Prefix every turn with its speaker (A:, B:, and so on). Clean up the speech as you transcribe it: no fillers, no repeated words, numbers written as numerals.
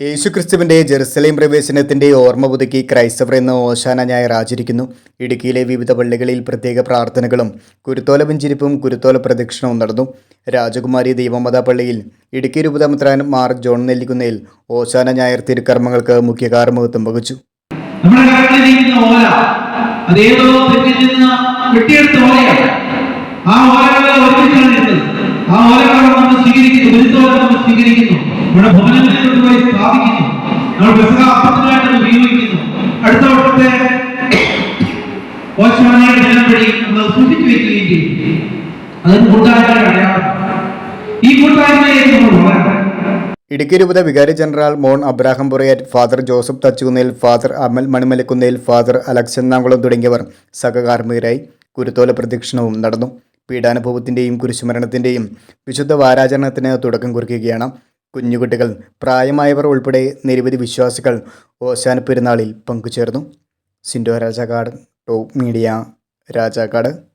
A: യേശുക്രിസ്തുവിന്റെ ജെറുസലേം പ്രവേശനത്തിന്റെ ഓർമ്മ പുതുക്കി ക്രൈസ്തവർ ഇന്ന് ഓശാന ഞായർ ആചരിക്കുന്നു. ഇടുക്കിയിലെ വിവിധ പള്ളികളിൽ പ്രത്യേക പ്രാർത്ഥനകളും കുരുത്തോല വെഞ്ചിരിപ്പും കുരുത്തോല പ്രദക്ഷിണവും നടന്നു. രാജകുമാരി ദൈവമത പള്ളിയിൽ ഇടുക്കി രൂപതാമെത്രാൻ മാർ ജോൺ നെല്ലിക്കുന്നേൽ ഓശാന ഞായർ തിരുക്കർമ്മങ്ങൾക്ക് മുഖ്യ കാർമ്മികത്വം വഹിച്ചു.
B: നമ്മുടെ ഭവനങ്ങളിൽ കൊണ്ടുപോയി സ്ഥാപിക്കുന്നു. നമ്മൾ ബസകാപ്പത്തിനായിട്ട് ഉപയോഗിക്കുന്നു. അടുത്ത വർഷത്തെ ഓശാനയുടെ ദിനം വഴി നമ്മൾ സൂക്ഷിച്ചു വെക്കുകയും ചെയ്യും. അതൊരു കൂട്ടായ്മയുടെ അടയാളം. ഈ കൂട്ടായ്മയിലേക്ക് നമ്മൾ വളരണം.
A: ഇടുക്കി രൂപത വികാരി general Mon Abraham Purayat, father Joseph Thachukunnel, father Amal Manimalakkunnel, father Alex Ernakulam തുടങ്ങിയവർ സഹകാർമ്മികരായി. കുരുത്തോല പ്രദക്ഷിണവും നടന്നു. പീഡാനുഭവത്തിന്റെയും കുരിശുമരണത്തിന്റെയും വിശുദ്ധ വാരാചരണത്തിന് തുടക്കം കുറിക്കുകയാണ്. കുഞ്ഞുകുട്ടികൾ, പ്രായമായവർ ഉൾപ്പെടെ നിരവധി വിശ്വാസികൾ ഓശാന പെരുന്നാളിൽ പങ്കുചേർന്നു. Sindo Rajakkad, top media, Rajakkad.